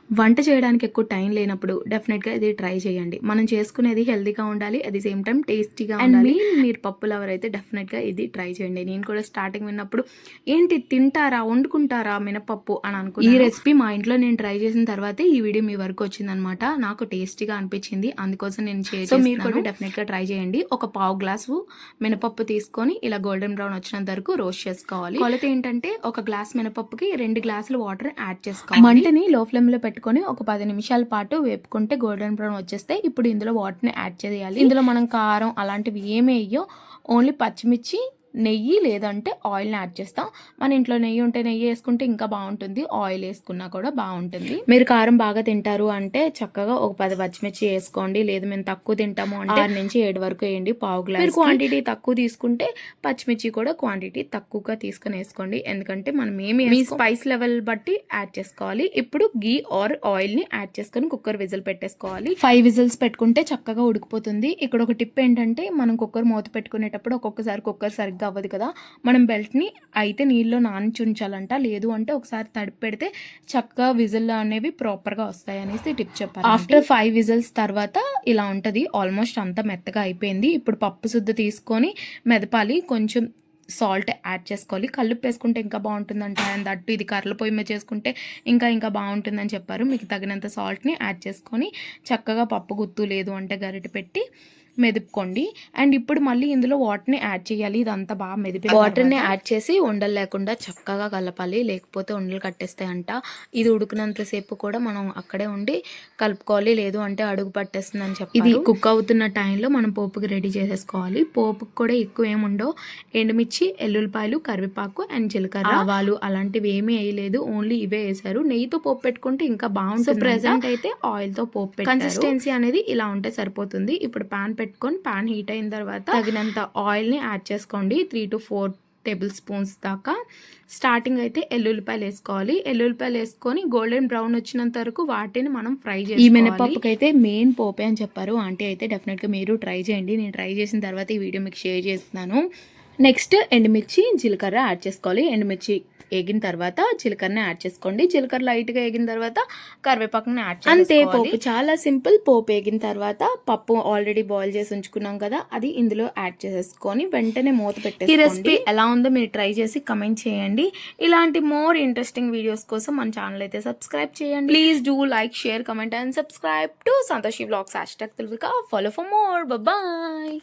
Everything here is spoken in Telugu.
వంట చేయడానికి ఎక్కువ టైం లేనప్పుడు డెఫినెట్గా ఇది ట్రై చేయండి. మనం చేసుకునేది హెల్తీగా ఉండాలి, అట్ ది సేమ్ టైం టేస్టీగా ఉండాలి. మీరు పప్పు లవర్ అయితే డెఫినెట్గా ఇది ట్రై చేయండి. నేను కూడా స్టార్టింగ్ విన్నప్పుడు ఏంటి తింటారా, వండుకుంటారా మినపప్పు అని అనుకున్నాను. ఈ రెసిపీ మా ఇంట్లో నేను ట్రై చేసిన తర్వాతే ఈ వీడియో మీ వరకు వచ్చిందనమాట. నాకు టేస్టీగా అనిపించింది, అందుకోసం నేను షేర్ చేస్తున్నాను. మీరు కూడా డెఫినెట్గా ట్రై చేయండి. ఒక పావు గ్లాసు మినపప్పు తీసుకొని ఇలా గోల్డెన్ బ్రౌన్ వచ్చినంత వరకు రోస్ట్ చేసుకోవాలి. కొలత ఏంటంటే ఒక గ్లాస్ మినపప్పుకి 2 గ్లాసులు వాటర్ యాడ్ చేసుకోవాలి. మంటని లో ఫ్లేమ్ లో పెట్టుకొని ఒక 10 నిమిషాల పాటు వేపుకుంటే గోల్డెన్ బ్రౌన్ వచ్చేస్తే ఇప్పుడు ఇందులో వాటర్ని యాడ్ చేయాలి. ఇందులో మనం కారం అలాంటివి ఏమి వేయో, ఓన్లీ పచ్చిమిర్చి, నెయ్యి లేదంటే ఆయిల్ని యాడ్ చేస్తాం. మన ఇంట్లో నెయ్యి ఉంటే నెయ్యి వేసుకుంటే ఇంకా బాగుంటుంది, ఆయిల్ వేసుకున్నా కూడా బాగుంటుంది. మీరు కారం బాగా తింటారు అంటే చక్కగా ఒక 10 పచ్చిమిర్చి వేసుకోండి. లేదు మేము తక్కువ తింటాము అంటే 6 నుంచి 7 వరకు వేయండి పావు గ్లాస్. మీరు క్వాంటిటీ తక్కువ తీసుకుంటే పచ్చిమిర్చి కూడా క్వాంటిటీ తక్కువగా తీసుకుని వేసుకోండి, ఎందుకంటే మనం మీ స్పైస్ లెవెల్ బట్టి యాడ్ చేసుకోవాలి. ఇప్పుడు గీ ఆర్ ఆయిల్ని యాడ్ చేసుకొని కుక్కర్ విజిల్ పెట్టేసుకోవాలి. 5 విజిల్స్ పెట్టుకుంటే చక్కగా ఉడికిపోతుంది. ఇక్కడ ఒక టిప్ ఏంటంటే మనం కుక్కర్ మూత పెట్టుకునేటప్పుడు ఒక్కొక్కసారి కుక్కర్ సరిగ్గా అవ్వదు కదా, మనం బెల్ట్ని అయితే నీళ్ళలో నానించి ఉంచాలంట, లేదు అంటే ఒకసారి తడిపి పెడితే చక్కగా విజిల్ అనేవి ప్రాపర్గా వస్తాయి అనేసి టిప్ చెప్పారు. ఆఫ్టర్ 5 విజిల్స్ తర్వాత ఇలా ఉంటుంది, ఆల్మోస్ట్ అంతా మెత్తగా అయిపోయింది. ఇప్పుడు పప్పు సుద్ద తీసుకొని మెదపాలి, కొంచెం సాల్ట్ యాడ్ చేసుకోవాలి. కల్లుప్పు వేసుకుంటే ఇంకా బాగుంటుందంట, అండ్ అట్టు ఇది కర్రల పొయ్యి మీద చేసుకుంటే ఇంకా బాగుంటుందని చెప్పారు. మీకు తగినంత సాల్ట్ని యాడ్ చేసుకొని చక్కగా పప్పు గుత్తు లేదు అంటే గరిటె పెట్టి మెదుపుకోండి. అండ్ ఇప్పుడు మళ్ళీ ఇందులో వాటర్ని యాడ్ చేయాలి. ఇదంతా బాగా మెదిపి వాటర్ని యాడ్ చేసి ఉండలు లేకుండా చక్కగా కలపాలి, లేకపోతే ఉండలు కట్టేస్తాయంట. ఇది ఉడికినంతసేపు కూడా మనం అక్కడే ఉండి కలుపుకోవాలి, లేదు అంటే అడుగు పట్టేస్తుంది అని చెప్పి. ఇది కుక్ అవుతున్న టైంలో మనం పోపుకి రెడీ చేసేసుకోవాలి. పోపుకి కూడా ఎక్కువ ఏముండవు, ఎండుమిర్చి, ఎల్లుల్లిపాయలు, కరివేపాకు అండ్ జీలకర్ర, ఆవాలు అలాంటివి ఏమీ వేయలేదు, ఓన్లీ ఇవే వేసారు. నెయ్యితో పోపు పెట్టుకుంటే ఇంకా బాగుంటుంది. ప్రెసెంట్ అయితే ఆయిల్తో పోపు పెట్టారు. కన్సిస్టెన్సీ అనేది ఇలా ఉంటే సరిపోతుంది. ఇప్పుడు పాన్ పెట్టుకొని పాన్ హీట్ అయిన తర్వాత తగినంత ఆయిల్ని యాడ్ చేసుకోండి, 3 to 4 టేబుల్ స్పూన్స్ దాకా. స్టార్టింగ్ అయితే ఎల్లుల్లిపాయలు వేసుకోవాలి. ఎల్లుల్లిపాయలు వేసుకొని గోల్డెన్ బ్రౌన్ వచ్చినంత వరకు వాటిని మనం ఫ్రై చేయాలి. ఈ మినపప్పుకి అయితే మెయిన్ పోపే అని చెప్పారు ఆంటీ, అయితే డెఫినెట్గా మీరు ట్రై చేయండి. నేను ట్రై చేసిన తర్వాత ఈ వీడియో మీకు షేర్ చేస్తున్నాను. నెక్స్ట్ ఎండుమిర్చి, జీలకర్ర యాడ్ చేసుకోవాలి. ఎండుమిర్చి వేగిన తర్వాత జీలకర్రని యాడ్ చేసుకోండి. జీలకర్ర లైట్గా వేగిన తర్వాత కరివేపాకుని యాడ్ చేసుకోవాలి. అంతే, పోపు చాలా సింపుల్. పోపు వేగిన తర్వాత పప్పు ఆల్రెడీ బాయిల్ చేసి ఉంచుకున్నాం కదా, అది ఇందులో యాడ్ చేసేసుకొని వెంటనే మూత పెట్టేసుకోండి. ఈ రెసిపీ ఎలా ఉందో మీరు ట్రై చేసి కమెంట్ చేయండి. ఇలాంటి మోర్ ఇంట్రెస్టింగ్ వీడియోస్ కోసం మన ఛానల్ అయితే సబ్స్క్రైబ్ చేయండి. Please do like, share, comment and subscribe to Santoshi vlogs #తెలుగుగా. Follow for more. బాయ్.